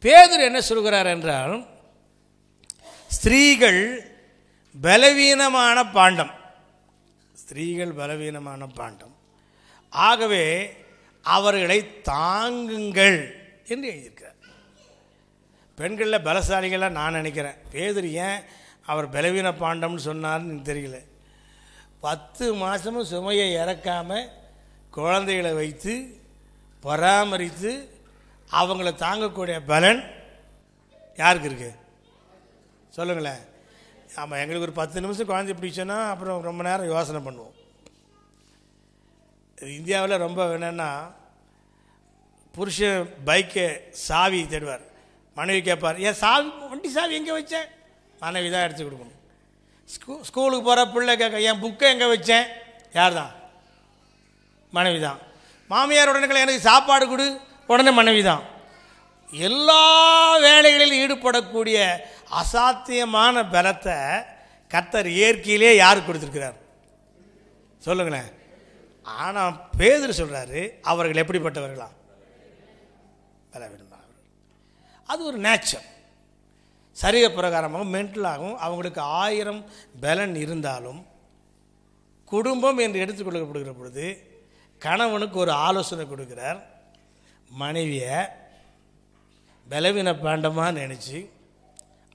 பேதுரு என்ன சொல்கிறார் என்றால், ஸ்திரீகள் பலவீனமான பாண்டம், ஸ்திரீகள் பலவீனமான பாண்டம், ஆகவே அவர்களை தாங்குங்கள் என்று எழுதியிருக்கிறார். பெண்களில் பலசாலிகளாக நான் நினைக்கிறேன். பேதுரு ஏன் அவர் பலவீன பாண்டம்னு சொன்னார்னு தெரியல. 10 மாதமும் சுமையை இறக்காமல் குழந்தைகளை வைத்து பராமரித்து அவங்கள தாங்கக்கூடிய பலன் யாருக்கு இருக்கு சொல்லுங்களேன். ஆமாம், எங்களுக்கு ஒரு 10 நிமிஷம் குழந்தை பிடிச்சோன்னா அப்புறம் ரொம்ப நேரம் யோசனை பண்ணுவோம். இந்தியாவில் ரொம்ப என்னென்னா, புருஷன் பைக்கை சாவி தேடுவார், மனைவி கேட்பார், ஏன் சாவி வண்டி சாவி எங்கே வச்சேன், மனைவி தான் எடுத்து கொடுக்கணும். ஸ்கூலுக்கு போகிற பிள்ளை கேட்க, என் புக்கை எங்கே வச்சேன், யார் தான், மனைவி தான். மாமியார் உடனே எனக்கு சாப்பாடு கொடு, உடனே மனைவி தான். எல்லா வேலைகளிலும் ஈடுபடக்கூடிய அசாத்தியமான பலத்தை கர்த்தர் இயற்கையிலே யாருக்கு கொடுத்துருக்கிறார் சொல்லுங்களேன். ஆனால் பேதுரு சொல்கிறாரு, அவர்கள் எப்படிப்பட்டவர்களா, பலவீனமானவர்கள். அது ஒரு நேச்சர். சரீர பிரகாரமாகவும் மென்டலாகவும் அவங்களுக்கு 1000 பலன் இருந்தாலும் குடும்பம் என்று எடுத்துக்கொள்ளப்படுகிற பொழுது கணவனுக்கு ஒரு ஆலோசனை கொடுக்கிறார். மனைவியை பலவீன பாண்டமாக நினச்சி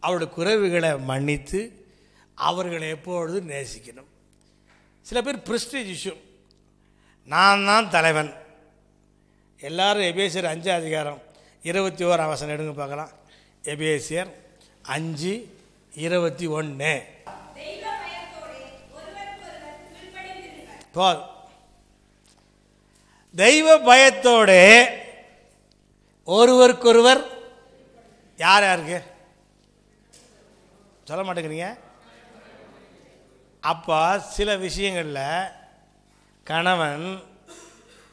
அவருடைய குறைவுகளை மன்னித்து அவர்களை எப்பொழுதும் நேசிக்கணும். சில பேர் ப்ரெஸ்டீஜ் இஷ்யூ, நான் தான் தலைவன். எல்லாரும் எபேசியர் 5:21 எடுங்க பார்க்கலாம். எபேசியர் 5:21 போதும். தெய்வ பயத்தோட ஒருவருக்கொருவர், யார் யாருக்கு சொல்ல மாட்டேங்கிறீங்க? அப்போ சில விஷயங்களில் கணவன்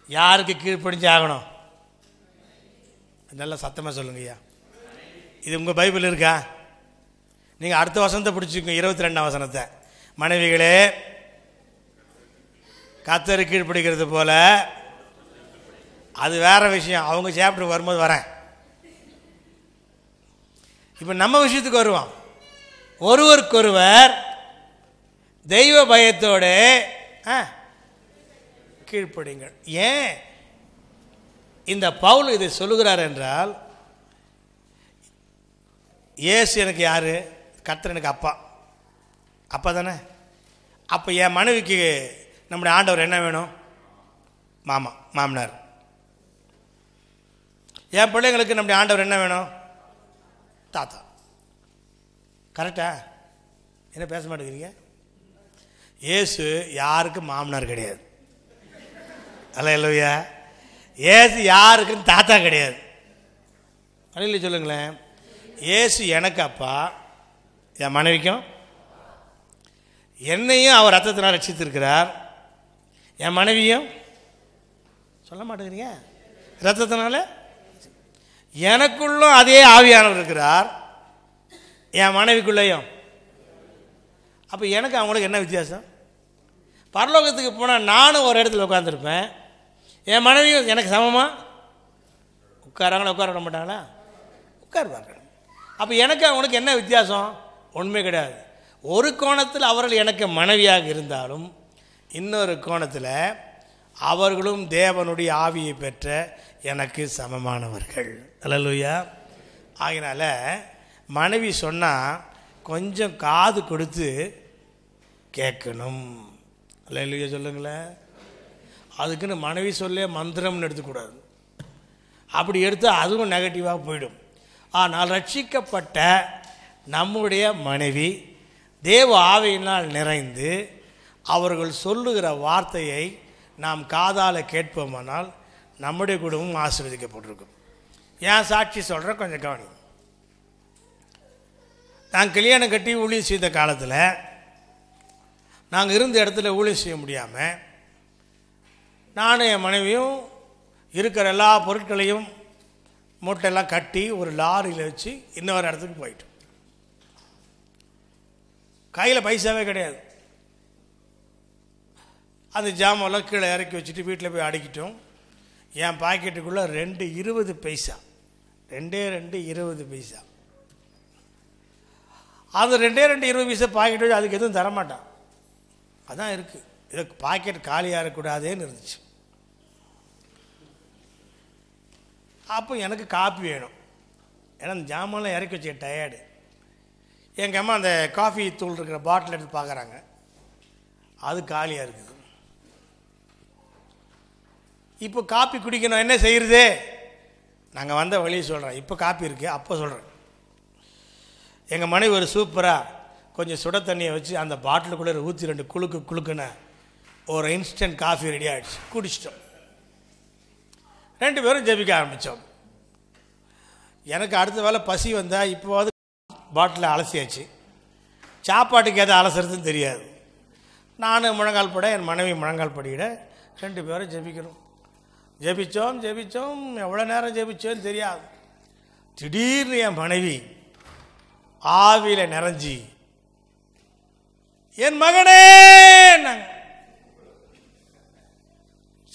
யாருக்கு கீழ்ப்படிஞ்சு ஆகணும்? நல்லா சத்தமாக சொல்லுங்க ஐயா. இது உங்கள் பைபிள் இருக்கா? நீங்கள் அடுத்த வசனத்தை பிடிச்சிக்கோங்க, 22ஆம் வசனத்தை. மனைவிகளே கர்த்தருக்கு கீழ்ப்படிக்கிறது போல, அது வேற விஷயம், அவங்க சாப்டருக்கு வரும்போது வரேன். இப்போ நம்ம விஷயத்துக்கு வருவோம். ஒருவருக்கொருவர் தெய்வ பயத்தோடு கீழ்ப்படிங்கள். ஏன் இந்த பவுல் இதை சொல்லுகிறார் என்றால், இயேசு எனக்கு யாரு? கர்த்தர் எனக்கு அப்பா, அப்பா தானே. அப்போ என் மனைவிக்கு நம்முடைய ஆண்டவர் என்ன வேணும்? மாமா, மாமனார். என் பிள்ளைங்களுக்கு நம்முடைய ஆண்டவர் என்ன வேணும்? தாத்தா. கரெக்டா? என்ன பேச மாட்டேங்கிறீங்க? இயேசு யாருக்கும் மாமனார் கிடையாது. அல்லேலூயா. இயேசு யாருக்கும் தாத்தா கிடையாது. அல்லேலூயா சொல்லுங்களேன். இயேசு எனக்கு அப்பா, என் மனைவிக்கும், என்னையும் அவர் ரத்தத்தினால் ரட்சித்திருக்கிறார். என் மனைவியும் சொல்ல மாட்டேங்கிறீங்க, ரத்தத்தினால. எனக்குள்ளும் அதே ஆவியானவர் இருக்கிறார், என் மனைவிக்குள்ளேயும். அப்போ எனக்கு அவங்களுக்கு என்ன வித்தியாசம்? பரலோகத்துக்கு போனால் நானும் ஒரு இடத்துல உட்காந்துருப்பேன், என் மனைவியும் எனக்கு சமமாக உட்காராங்களா? உட்கார விட மாட்டாங்களா? உட்காருவாங்க. அப்போ எனக்கு அவங்களுக்கு என்ன வித்தியாசம்? ஒன்றுமே கிடையாது. ஒரு கோணத்தில் அவர்கள் எனக்கு மனைவியாக இருந்தாலும், இன்னொரு கோணத்தில் அவர்களும் தேவனுடைய ஆவியை பெற்ற எனக்கு சமமானவர்கள். அல்லேலூயா. ஆகினால மனைவி சொன்னால் கொஞ்சம் காது கொடுத்து கேட்கணும். அல்லேலூயா சொல்லுங்களேன். அதுக்குன்னு மனைவி சொல்லே மந்திரம்னு எடுத்துக்கூடாது. அப்படி எடுத்தால் அதுவும் நெகட்டிவாக போயிடும். ஆனால் ரட்சிக்கப்பட்ட நம்முடைய மனைவி தேவ ஆவியினால் நிறைந்து அவர்கள் சொல்லுகிற வார்த்தையை நாம் காதால் கேட்போமானால் நம்முடைய குடும்பம் ஆசீர்வதிக்கப்பட்டிருக்கும். ஏன் சாட்சி சொல்கிறேன், கொஞ்சம் கவனி. நான் கல்யாணம் கட்டி ஊழியம் செய்த காலத்தில் நாங்கள் இருந்த இடத்துல ஊழியம் செய்ய முடியாமல் நானும் என் மனைவியும் இருக்கிற எல்லா பொருட்களையும் மூட்டையெல்லாம் கட்டி ஒரு லாரியில் வச்சு இன்னொரு இடத்துக்கு போயிட்டோம். கையில் பைசாவே கிடையாது. அந்த ஜாமெல்லாம் கீழே இறக்கி வச்சுட்டு வீட்டில் போய் அடிக்கிட்டோம். என் பாக்கெட்டுக்குள்ளே 2 20 பைசா 2 20 பைசா. அது 2 20 பைசா பாக்கெட் வச்சு அதுக்கு எதுவும் தரமாட்டான். அதான் இருக்குது. இதை பாக்கெட் காலியாக இருக்கக்கூடாதேன்னு இருந்துச்சு. அப்போ எனக்கு காப்பி வேணும். ஏன்னா அந்த ஜாமான்லாம் இறக்கி வச்ச டயர்டு. எங்கள் அம்மா அந்த காஃபி தூள் இருக்கிற பாட்டில் எடுத்து பார்க்குறாங்க, அது காலியாக இருக்குது. இப்போ காப்பி குடிக்கணும், என்ன செய்கிறது? நாங்கள் வந்த வழியை சொல்கிறேன். இப்போ காப்பி இருக்குது, அப்போ சொல்கிறேன். எங்கள் மனைவி ஒரு சூப்பராக கொஞ்சம் சுட தண்ணியை வச்சு அந்த பாட்டிலுக்குள்ளே ஊற்றி 2 குளுக்குன்னு ஒரு இன்ஸ்டன்ட் காஃபி ரெடி ஆகிடுச்சு. குடிச்சிட்டோம். 2 பேரும் ஜெபிக்க ஆரம்பித்தோம். எனக்கு அடுத்த வேலை பசி வந்தால் இப்போவாது பாட்டில் அலசியாச்சு. சாப்பாட்டுக்கு எதை அலசுறதுன்னு தெரியாது. நான் முழங்கால் பட, என் மனைவி முழங்கால் படியிட 2 பேரும் ஜெபிக்கிறோம். ஜெபித்தோம். எவ்வளோ நேரம் ஜெபிச்சோன்னு தெரியாது. திடீர்னு என் மனைவி ஆவியில் நிறைஞ்சி, என் மகனே.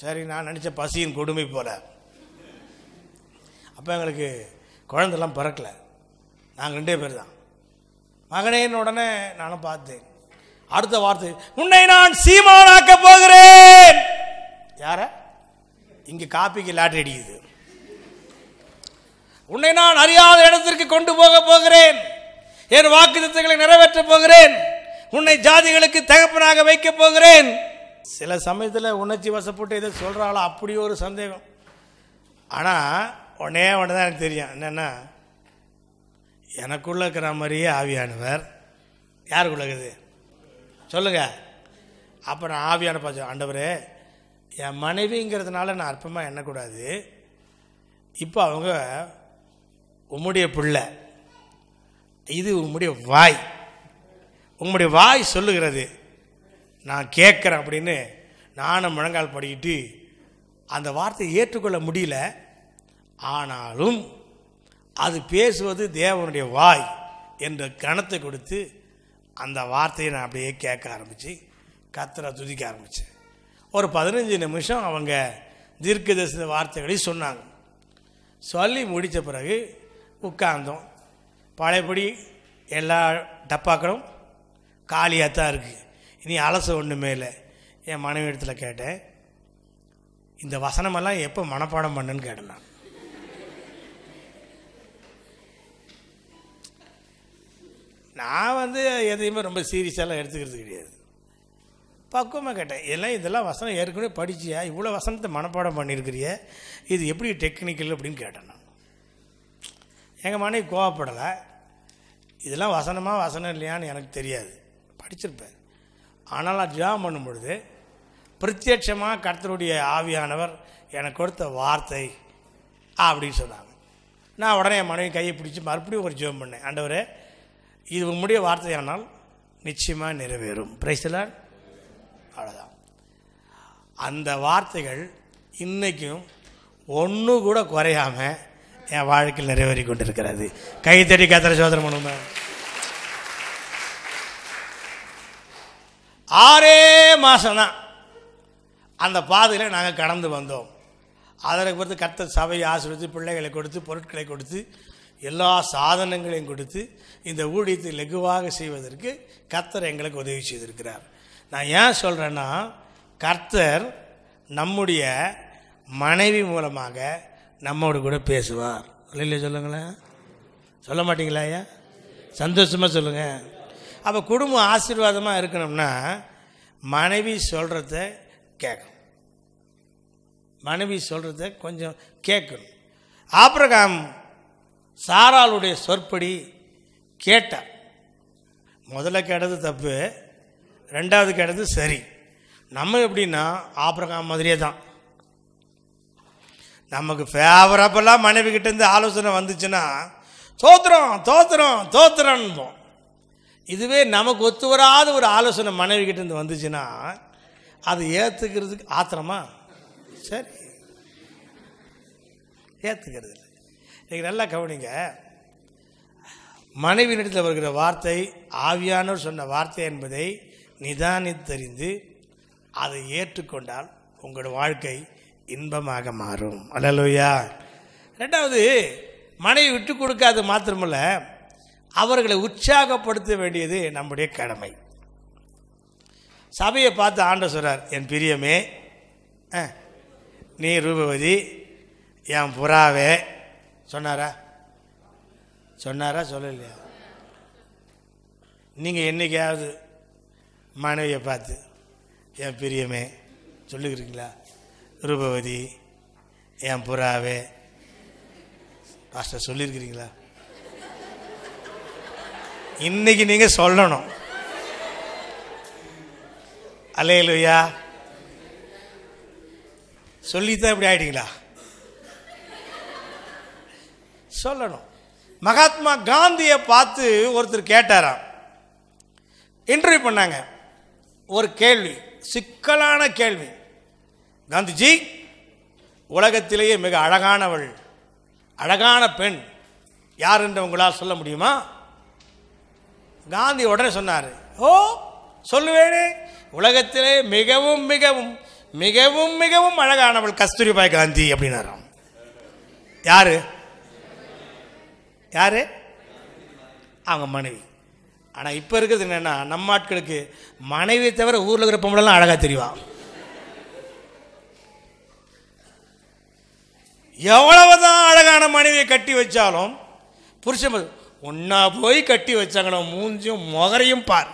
சரி, நான் நினச்ச பசியின் கொடுமை போல. அப்போ எங்களுக்கு குழந்தெல்லாம் பிறக்கலை, நாங்கள் 2 பேர் தான். மகனேன்னு உடனே நானும் பார்த்தேன். அடுத்த வார்த்தை, உன்னை நான் சீமானாக்க போகிறேன். யார? இங்கே காப்பிக்கு லாட்டரி அடிக்குது. உன்னை நான் அறியாத இடத்திற்கு கொண்டு போக போகிறேன். என் வாக்குத்தத்தங்களை நிறைவேற்றப் போகிறேன். உன்னை ஜாதிகளுக்கு தகப்பனாக வைக்கப் போகிறேன். சில சமயத்தில் உணர்ச்சி வசப்பட்டு இதை சொல்கிறாளோ அப்படி ஒரு சந்தேகம். ஆனால் ஒன்றே ஒன்று தான் எனக்கு தெரியும். என்னென்னா, எனக்குள்ளே இருக்கிற மாதிரியே ஆவியானவர் யாருக்குள்ள இருக்குது சொல்லுங்க. அப்போ நான் ஆவியான பார்த்து, ஆண்டவரே, என் மனைவிங்கிறதுனால நான் அற்பமாக எண்ணக்கூடாது. இப்போ அவங்க உம்முடைய பிள்ளை, இது உம்முடைய வாய், உம்முடைய வாய் சொல்லுகிறது, நான் கேட்குறேன் அப்படின்னு நானும் முழங்கால் படிக்கிட்டு அந்த வார்த்தையை ஏற்றுக்கொள்ள முடியல. ஆனாலும் அது பேசுவது தேவனுடைய வாய் என்ற கணத்தை கொடுத்து அந்த வார்த்தையை நான் அப்படியே கேட்க ஆரம்பித்து கர்த்தரை துதிக்க ஆரம்பித்தேன். ஒரு 15 நிமிஷம் அவங்க தீர்க்கதரிசன வார்த்தைகளை சொன்னாங்க. சொல்லி முடித்த பிறகு உட்கார்ந்தோம். பழையபடி எல்லா டப்பாக்களும் காலியாக தான் இருக்குது. இனி அலச ஒன்றுமே இல்லை. என் மனைவி இடத்துல கேட்டேன், இந்த வசனமெல்லாம் எப்போ மனப்பாடம் பண்ணுன்னு கேட்டேன். நான் எதையுமே ரொம்ப சீரியஸாலாம் எடுத்துக்கிறது கிடையாது. பக்குவமாக கேட்டேன், இதெல்லாம் வசனம் ஏற்கனவே படிச்சியா? இவ்வளோ வசனத்தை மனப்பாடம் பண்ணியிருக்கிறிய, இது எப்படி டெக்னிக்கல் அப்படின்னு கேட்டேன் நான். எங்கள் மனைவி கோவப்படலை. இதெல்லாம் வசனம் இல்லையான்னு எனக்கு தெரியாது, படிச்சிருப்பேன். ஆனால் நான் ஜெபம் பண்ணும் பொழுது பிரத்யட்சமாக கர்த்தருடைய ஆவியானவர் எனக்கு கொடுத்த வார்த்தை அப்படின்னு சொன்னாங்க. நான் உடனே என் மனைவி கையை பிடிச்சி மறுபடியும் ஒரு ஜெபம் பண்ணேன். ஆண்டவரே, இது உம்முடைய வார்த்தையானால் நிச்சயமாக நிறைவேறும். Praise the Lord. அவ்வளோதான். அந்த வார்த்தைகள் இன்றைக்கும் ஒன்று கூட குறையாமல் என் வாழ்க்கையில் நிறைவேறி கொண்டிருக்கிறது. கைத்தடி கர்த்தரை சோதனை பண்ணுங்க. 6 மாதம்தான் அந்த பாதையில் நாங்கள் கடந்து வந்தோம். அதற்கு பிறகு கர்த்தர் சபையை ஆசீர்வதித்து பிள்ளைகளை கொடுத்து பொருட்களை கொடுத்து எல்லா சாதனங்களையும் கொடுத்து இந்த ஊழியத்தை லகுவாக செய்வதற்கு கர்த்தர் எங்களுக்கு உதவி செய்திருக்கிறார். நான் ஏன் சொல்கிறேன்னா, கர்த்தர் நம்முடைய மனைவி மூலமாக நம்மோடு கூட பேசுவார். இல்லையா? சொல்லுங்களேன். சொல்ல மாட்டீங்களா ஐயா? சந்தோஷமாக சொல்லுங்கள். அப்போ குடும்பம் ஆசீர்வாதமாக இருக்கணும்னா மனைவி சொல்கிறத கேட்கணும். மனைவி சொல்கிறத கொஞ்சம் கேட்கணும். ஆபிரகாம் சாராளுடைய சொற்படி கேட்டார். முதல்ல கேட்டது தப்பு, 2வது கேட்டது சரி. நம்ம எப்படின்னா ஆபிரகாம் மாதிரியே தான். நமக்கு ஃபேவரபுளாக மனைவி கிட்டேருந்து ஆலோசனை வந்துச்சுன்னா தோத்துறோம் தோத்துறோம் தோத்துறோன்போம். இதுவே நமக்கு ஒத்து வராத ஒரு ஆலோசனை மனைவி கிட்டேருந்து வந்துச்சுன்னா அது ஏற்றுக்கிறதுக்கு ஆத்திரமா? சரி, ஏற்றுக்கிறது இல்லை. நீங்கள் நல்லா கவனிங்க. மனைவியிடத்தில் வருகிற வார்த்தை ஆவியானவர் சொன்ன வார்த்தை என்பதை நிதானித்தறிந்து அதை ஏற்றுக்கொண்டால் உங்களோட வாழ்க்கை இன்பமாக மாறும். அல்லேலூயா. 2வது, மனைவி விட்டு கொடுக்காது மாத்திரமல்ல, அவர்களை உற்சாகப்படுத்த வேண்டியது நம்முடைய கடமை. சபையை பார்த்து ஆண்டவர் சொல்றார், என் பிரியமே, நீ ரூபவதி, என் புறாவே. சொன்னாரா? சொல்லலையா? நீங்கள் என்னைக்காவது மனைவியை பார்த்து என் பிரியமே சொல்லுகிறீங்களா? ரூபவதி, என் புறாவே பாஸ்டர் சொல்லியிருக்கிறீங்களா? இன்னைக்கு நீங்கள் சொல்லணும். அல்லேலூயா. சொல்லித்தான் இப்படி ஆயிட்டீங்களா? சொல்லணும். மகாத்மா காந்தியை பார்த்து ஒருத்தர் கேட்டாராம், இன்டர்வியூ பண்ணாங்க. ஒரு கேள்வி, சிக்கலான கேள்வி. காந்திஜி, உலகத்திலேயே மிக அழகானவள், அழகான பெண் யார் என்று உங்களால் சொல்ல முடியுமா? காந்தி உடனே சொன்னார், ஓ சொல்லுவேனே, உலகத்திலே மிகவும் மிகவும் மிகவும் மிகவும் அழகானவள் கஸ்தூரிபாய் காந்தி அப்படின்னாராம். யாரு? யாரு? அவங்க மனைவி. ஆனால் இப்போ இருக்கிறது என்னன்னா, நம்ம ஆட்களுக்கு மனைவியை தவிர ஊரில் இருக்கிற பொம்பளைலாம் அழகாக தெரியும். எவ்வளவுதான் அழகான மனைவியை கட்டி வச்சாலும் புருஷன் ஒன்னா போய் கட்டி வச்சாங்களோ மூஞ்சும் முகரையும் பார்.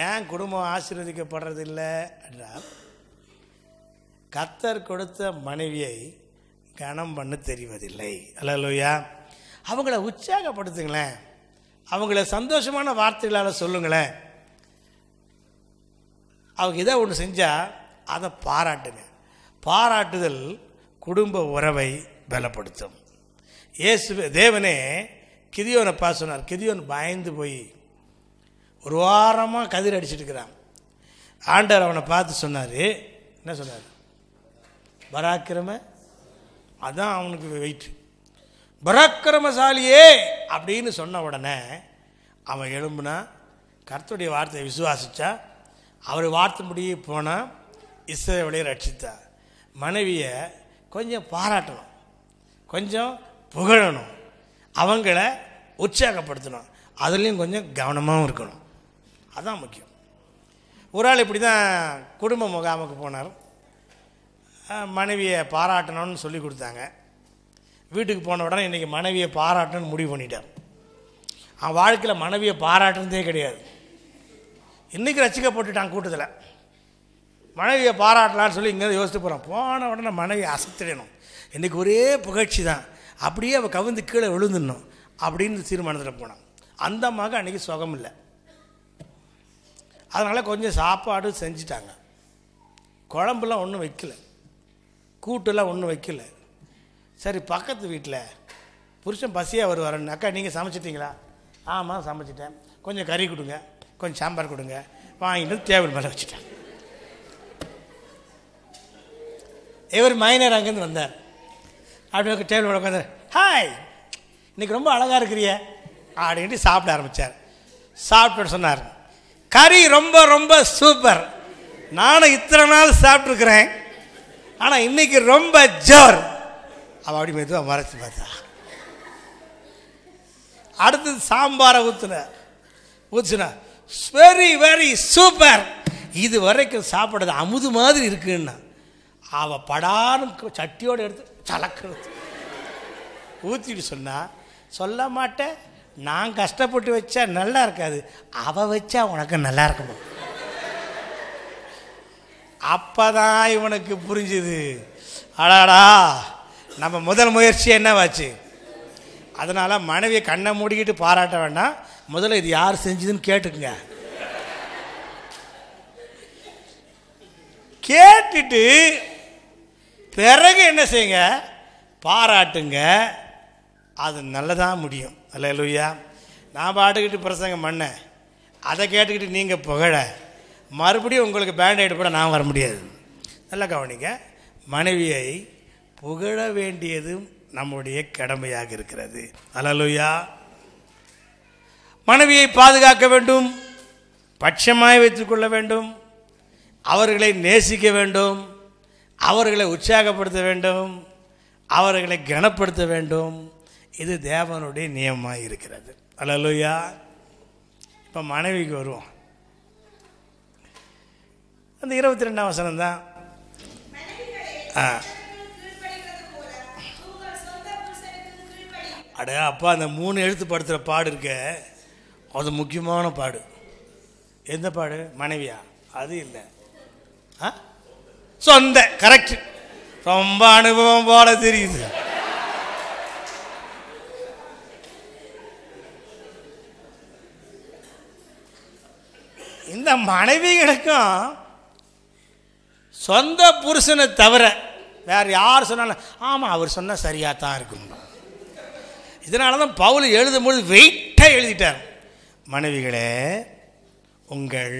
ஏன் குடும்பம் ஆசீர்வதிக்கப்படுறது இல்லை என்றால், கர்த்தர் கொடுத்த மனைவியை கனம் பண்ண தெரிவதில்லை. அல்லேலூயா. அவங்கள உற்சாகப்படுத்துங்களேன், அவங்கள சந்தோஷமான வார்த்தைகளால் சொல்லுங்களேன். அவங்க இதை ஒன்று செஞ்சால் அதை பாராட்டுங்க. பாராட்டுதல் குடும்ப உறவை பலப்படுத்தும். தேவனே கிதியோனை பார்த்து சொன்னார். கிதியோன் பயந்து போய் ஒரு வாரமாக கதிர் அடிச்சுட்டு இருக்கிறான். ஆண்டவர் அவனை பார்த்து சொன்னார், என்ன சொன்னார்? பராக்கிரம, அதான் அவனுக்கு வெயிட், பராக்கிரமசாலியே அப்படின்னு சொன்ன உடனே அவன் எழும்புனா, கர்த்தருடைய வார்த்தையை விசுவாசிச்சா, அவர் வார்த்தை முடிய போனால் இஸ்ரவேலை ரட்சித்தா. மனைவியை கொஞ்சம் பாராட்டணும், கொஞ்சம் புகழணும், அவங்கள உற்சாகப்படுத்தணும், அதுலேயும் கொஞ்சம் கவனமாகவும் இருக்கணும். அதுதான் முக்கியம். ஒரு ஆள் இப்படி தான் குடும்ப முகாமுக்கு போனார். மனைவியை பாராட்டணும்னு சொல்லி கொடுத்தாங்க. வீட்டுக்கு போன உடனே இன்றைக்கி மனைவியை பாராட்டணும்னு முடிவு பண்ணிட்டார். அவன் வாழ்க்கையில் மனைவியை பாராட்டுனதே கிடையாது. இன்றைக்கி ரசிக்கப்பட்டுட்டான் கூட்டத்தில். மனைவியை பாராட்டலான்னு சொல்லி இங்கே யோசித்து போகிறான். போன உடனே மனைவி அசத்திடணும், இன்றைக்கி ஒரே புகழ்ச்சி தான், அப்படியே அவள் கவிழ்ந்து கீழே விழுந்துடணும் அப்படின்னு தீர்மானத்தில் போனான். அந்த மக அன்றைக்கி சுகம் இல்லை. அதனால் கொஞ்சம் சாப்பாடு செஞ்சிட்டாங்க. குழம்புலாம் ஒன்றும் வைக்கல, கூட்டெல்லாம் ஒன்றும் வைக்கல. சரி, பக்கத்து வீட்டில் புருஷன் பசியாக வருவாருன்னு, அக்கா நீங்கள் சமைச்சிட்டிங்களா? ஆமாம் சமைச்சிட்டேன், கொஞ்சம் கறி கொடுங்க, கொஞ்சம் சாம்பார் கொடுங்க, வாங்கிட்டு டேபிள் மேலே வச்சுட்டேன். இவர் மைனர் அங்கேருந்து வந்தார். அப்படி டேபிள் மேலே உட்காந்து, ஹாய் இன்றைக்கி ரொம்ப அழகாக இருக்கிறிய அப்படின்ட்டு சாப்பிட ஆரம்பித்தார். சாப்பிட்டு சொன்னார், கறி ரொம்ப ரொம்ப சூப்பர், நானும் இத்தனை நாள் சாப்பிட்ருக்குறேன், ஆனால் இன்னைக்கு ரொம்ப ஜோர். அவள் அப்படி மெதுவாக மறைச்சி பார்த்தா. அடுத்தது சாம்பாரை ஊற்றுனா வெரி வெரி சூப்பர், இது வரைக்கும் சாப்பிட்றது அமுது மாதிரி இருக்குன்னா. அவள் படாரும் சட்டியோடு எடுத்து சலக்கிறது ஊற்றிட்டு சொன்னா, சொல்ல மாட்டேன், நான் கஷ்டப்பட்டு வச்சா நல்லா இருக்காது, அவள் வச்சா உனக்கு நல்லா இருக்குமா. அப்பதான் இவனுக்கு புரிஞ்சுது, அடாடா நம்ம முதல் முயற்சி என்னவாச்சு. அதனால் மனைவியை கண்ணை மூடிக்கிட்டு பாராட்ட வேண்டாம், முதல்ல இது யார் செஞ்சதுன்னு கேட்டுக்குங்க. கேட்டுட்டு பிறகு என்ன செய்யுங்க, பாராட்டுங்க, அது நல்லதாக முடியும். அல்லேலூயா. நான் பாட்டுக்கிட்டு பிரசங்கம் பண்ணேன், அதை கேட்டுக்கிட்டு நீங்கள் புகழ, மறுபடியும் உங்களுக்கு பேண்டைடு போட நான் வர முடியாது. நல்லா கவனிங்க, மனைவியை புகழ வேண்டியது நம்முடைய கடமையாக இருக்கிறது. அல்லேலூயா. மனைவியை பாதுகாக்க வேண்டும், பட்சமாய் வைத்துக்கொள்ள வேண்டும், அவர்களை நேசிக்க வேண்டும், அவர்களை உற்சாகப்படுத்த வேண்டும், அவர்களை கனப்படுத்த வேண்டும். இது தேவனுடைய நியமமாக இருக்கிறது. அல்லேலூயா. இப்போ மனைவிக்கு வருவோம். அந்த 22ஆம் வசனம் தான். அட அப்பா, அந்த 3 எழுத்து படுத்துகிற பாடு இருக்க, அது முக்கியமான பாடு. எந்த பாடு? மனைவியா? அது இல்லை, சொந்த. கரெக்ட். ரொம்ப அனுபவம் போல தெரியுது. இந்த மனைவிகளுக்கும் சொந்த புருஷனை தவிர வேற யார் சொன்னாலும் ஆமாம் அவர் சொன்னால் சரியாக தான் இருக்கும். இதனால தான் பவுல் எழுதும்போது வெயிட்டாக எழுதிட்டார். மனைவிகளே, உங்கள்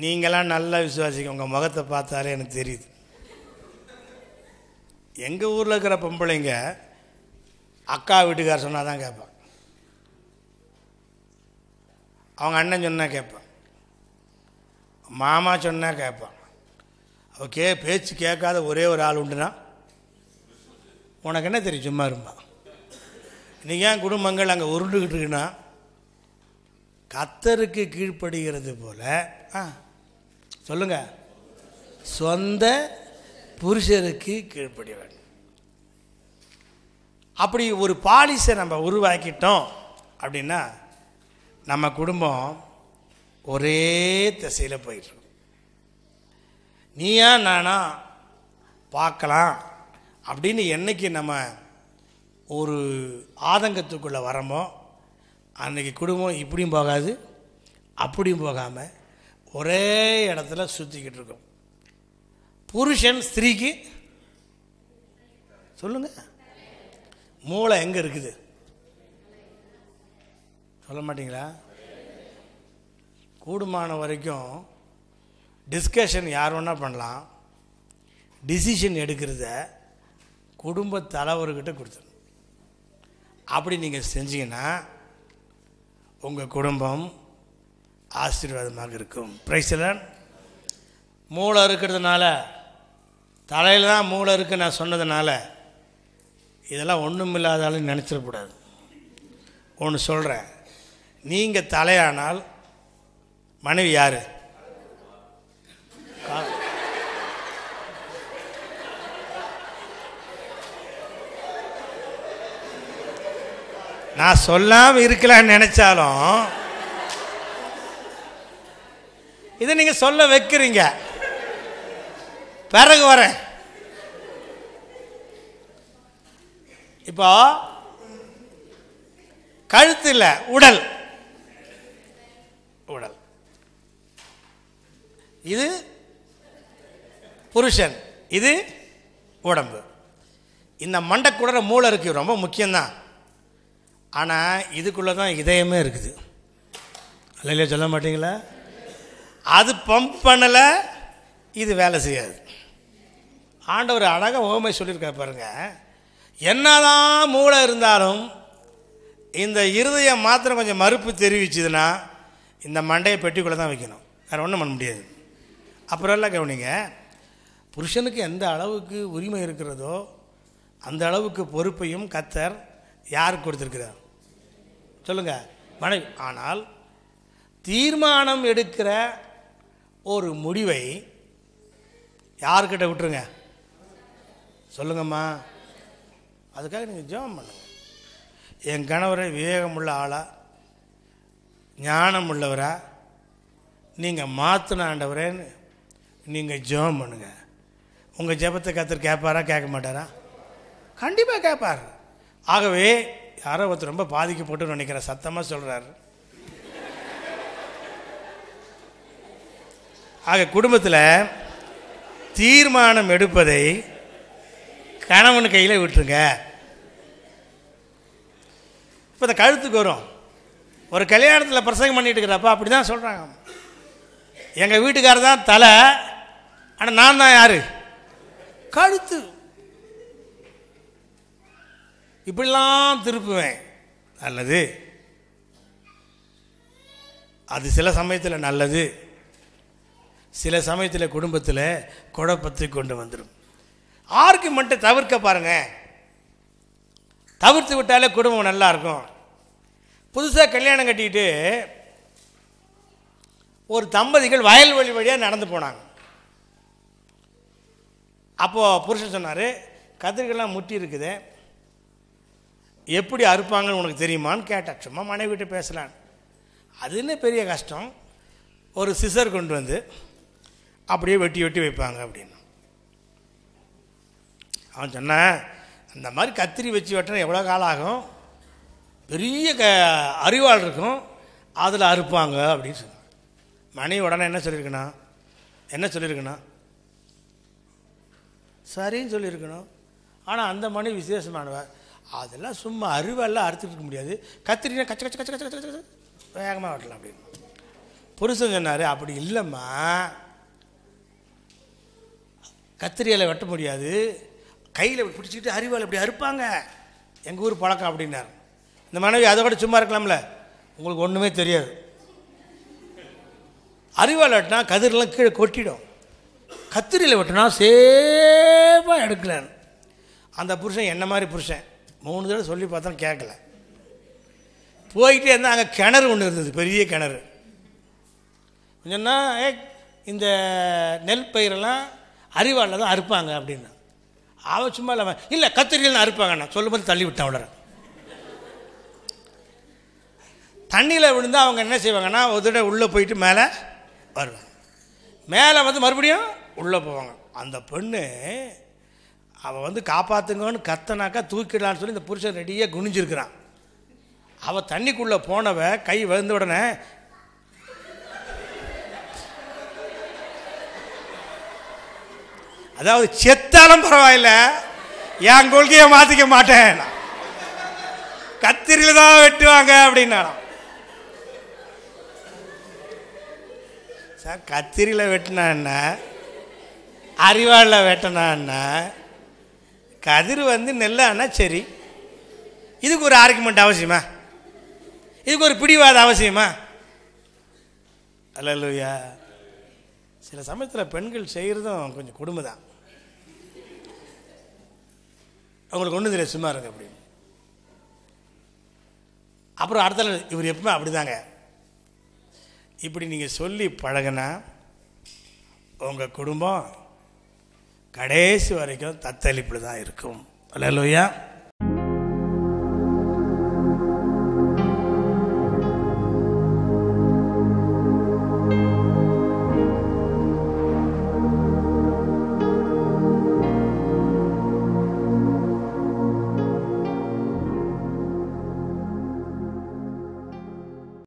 நீங்களாம் நல்லா விசுவாசிக்க, உங்கள் முகத்தை பார்த்தாலே எனக்கு தெரியுது. எங்கள் ஊரில் இருக்கிற பொம்பளைங்க அக்கா வீட்டுக்கார் சொன்னால் தான் கேட்பான், அவங்க அண்ணன் சொன்னால் கேட்பான், மாமா சொன்னால் கேட்பான். அவள் பேச்சு கேட்காத ஒரே ஒரு ஆள் உண்டுனா உனக்கு என்ன தெரியும், சும்மா இருப்பா. இன்றைக்கி ஏன் குடும்பங்கள் அங்கே உருண்டுக்கிட்டு இருக்குன்னா, கர்த்தருக்கு கீழ்ப்படுகிறது போல சொல்லுங்க, சொந்த புருஷருக்கு கீழ்ப்படிய வேண்டும். அப்படி ஒரு பாலிசை நம்ம உருவாக்கிட்டோம் அப்படின்னா நம்ம குடும்பம் ஒரே திசையில் போயிட்டு. நீயா நானா பார்க்கலாம் அப்படின்னு என்னைக்கு நம்ம ஒரு ஆதங்கத்துக்குள்ளே வரமோ அன்றைக்கி குடும்பம் இப்படியும் போகாது அப்படியும் போகாமல் ஒரே இடத்துல சுற்றிக்கிட்டு இருக்கோம். புருஷன் ஸ்திரீக்கு சொல்லுங்க, மூளை எங்கே இருக்குது சொல்ல மாட்டீங்களா? கூடுமான வரைக்கும் டிஸ்கஷன் யார் வேணா பண்ணலாம், டிசிஷன் எடுக்கிறத குடும்ப தலைவர்கிட்ட கொடுத்துடணும். அப்படி நீங்கள் செஞ்சீங்கன்னா உங்கள் குடும்பம் ஆசீர்வாதமாக இருக்கும். Praise the Lord. மூளை இருக்கிறதுனால, தலையில் தான் மூளை இருக்குது நான் சொன்னதுனால இதெல்லாம் ஒன்றும் இல்லாதாலும் நினச்சிடக்கூடாது. ஒன்று சொல்கிறேன், நீங்கள் தலையானால் மனைவி யார்? நான் சொல்லாமல் இருக்கலான்னு நினைச்சாலும் இதை நீங்கள் சொல்ல வைக்கிறீங்க. பிறகு வரேன். இப்போ கழுத்து இல்லை, உடல். உடல் இது புருஷன், இது உடம்பு. இந்த மண்டைக்குள்ள மூளை இருக்குது, ரொம்ப முக்கியம்தான். ஆனால் இதுக்குள்ளே தான் இதயமே இருக்குது. இல்லையா, சொல்ல மாட்டீங்களா? அது பம்ப் பண்ணலை, இது வேலை செய்யாது. ஆண்டவர் அழகாக ஓமை சொல்லியிருக்கார் பாருங்க. என்னதான் மூளை இருந்தாலும் இந்த இருதயம் மாத்திரம் கொஞ்சம் மறுப்பு தெரிவிச்சுதுன்னா இந்த மண்டையை பெட்டிக்குள்ளே தான் வைக்கணும், வேறு ஒன்றும் பண்ண முடியாது. அப்புறம் எல்லாம் கவனிங்க, புருஷனுக்கு எந்த அளவுக்கு உரிமை இருக்கிறதோ அந்த அளவுக்கு பொறுப்பையும் கர்த்தர் யாருக்கு கொடுத்துருக்கிறார் சொல்லுங்க? மனைவி. ஆனால் தீர்மானம் எடுக்கிற ஒரு முடிவை யார்கிட்ட விட்டுருங்க சொல்லுங்கம்மா. அதுக்காக நீங்கள் ஜெபம் பண்ணுங்க. என் கணவரை விவேகமுள்ள ஆளா, ஞானம் உள்ளவரா நீங்கள் மாற்றின ஆண்டவரேன்னு நீங்கள் ஜெபம் பண்ணுங்க. உங்கள் ஜெபத்தை கர்த்தர் கேட்பாரா கேட்க மாட்டாரா? கண்டிப்பாக கேட்பார். ஆகவே யாரோ ஒருத்தர் ரொம்ப பாதிக்கப்பட்டு நினைக்கிற சத்தமாக சொல்கிறார். ஆக குடும்பத்தில் தீர்மானம் எடுப்பதை கணவன் கையில் விட்டுருங்க. இப்போ இந்த கழுத்துக்கு வரும். ஒரு கல்யாணத்தில் பிரசங்கம் பண்ணிட்டு இருக்கிறப்ப அப்படி தான் சொல்கிறாங்க, எங்கள் வீட்டுக்காரர் தான் தலை, ஆனால் நான் தான் யார்? கழுத்து. இப்படிலாம் திருப்புவேன். நல்லது, அது சில சமயத்தில் நல்லது, சில சமயத்தில் குடும்பத்தில் குழப்பத்தை கொண்டு வந்துடும். ஆர்குமெண்ட்டை தவிர்க்க பாருங்கள். தவிர்த்து விட்டாலே குடும்பம் நல்லா இருக்கும். புதுசாக கல்யாணம் கட்டிக்கிட்டு ஒரு தம்பதிகள் வயல்வெளி வழியாக நடந்து போனாங்க. அப்போது புருஷன் சொன்னார், கதிர்கள்லாம் முட்டி இருக்குது, எப்படி அறுப்பாங்கன்னு உனக்கு தெரியுமான்னு கேட்டான். சும்மா மனைவிட்டு பேசலான்னு. அதுன்னு பெரிய கஷ்டம். ஒரு சிசர் கொண்டு வந்து அப்படியே வெட்டி வெட்டி வைப்பாங்க அப்படின்னு அவன் சொன்னான். அந்த மாதிரி கத்திரி வச்சு வெட்டினா எவ்வளோ காலம் ஆகும், பெரிய அரிவாள் இருக்கும், அதில் அறுப்பாங்க அப்படின்னு சொன்னான். மனைவி உடனே என்ன சொல்லியிருக்கணும் சரின்னு சொல்லியிருக்கணும். ஆனால் அந்த மனைவி விசேஷமானவ, அதெல்லாம் சும்மா அருவெல்லாம் அறுத்துட்டு இருக்க முடியாது, கத்திரினா கச்ச கச்ச கச்ச கச்ச கச்ச வேகமாக வெட்டலாம் அப்படின்னு. புருஷன் சொன்னார், அப்படி இல்லைம்மா, கத்திரியால் வெட்ட முடியாது, கையில் பிடிச்சிக்கிட்டு அரிவாள் இப்படி அறுப்பாங்க, எங்கள் ஊர் பழக்கம் அப்படின்னார். இந்த மனைவி அதை விட சும்மா இருக்கலாம்ல, உங்களுக்கு ஒன்றுமே தெரியாது. அரிவாள் வெட்டினா கதிரெல்லாம் கீழே கொட்டிடும், கத்திரியில் வெட்டினா சேஃபாக எடுக்கலான்னு. அந்த புருஷன் என்ன மாதிரி புருஷன், 3 தடவை சொல்லி பார்த்தா கேட்கல. போய்கிட்டே இருந்தால் அங்கே கிணறு ஒன்று இருந்தது, பெரிய கிணறு. கொஞ்சம்னா இந்த நெல் பயிரெல்லாம் அரிவாளில் தான் அறுப்பாங்க அப்படின்னா. அவன் சும்மா இல்லாமல் இல்லை கத்திரியில் அறுப்பாங்கண்ணா சொல்லும்போது தள்ளி விட்டான். அவ்வளோ தண்ணியில் விழுந்தால் அவங்க என்ன செய்வாங்கன்னா ஒரு தடவை உள்ளே போயிட்டு மேலே வருவாங்க, மேலே வந்து மறுபடியும் உள்ளே போவாங்க. அந்த பெண்ணு அவள் வந்து காப்பாற்றுங்கன்னு கத்தனாக்கா தூக்கிடலான்னு சொல்லி இந்த புருஷன் ரெடியாக குனிஞ்சிருக்கிறான். அவள் தண்ணிக்குள்ளே போனவ கை விழுந்த உடனே அதாவது செத்தாலும் பரவாயில்ல, என் கொள்கையை மாற்றிக்க மாட்டேன், கத்திரியில் தான் வெட்டுவாங்க அப்படின்னா. சார் கத்திரியில் வெட்டினான்னா அரிவாளில் வெட்டினான்னா கதிர் வந்து நெல்லான்னா சரி, இதுக்கு ஒரு ஆர்குமெண்ட் அவசியமா, இதுக்கு ஒரு பிடிவாத அவசியமா? அல்லேலூயா. சில சமயத்தில் பெண்கள் செய்கிறதும் கொஞ்சம் கொடுமை தான். அவங்களுக்கு ஒன்றும் தெரியல, சும்மா இருங்க அப்படி. அப்புறம் அடுத்த இவர் எப்பவுமே அப்படிதாங்க. இப்படி நீங்கள் சொல்லி பழகினா உங்கள் குடும்பம் கடைசி வரைக்கும் தத்தளிப்பில் தான் இருக்கும். அல்லேலூயா.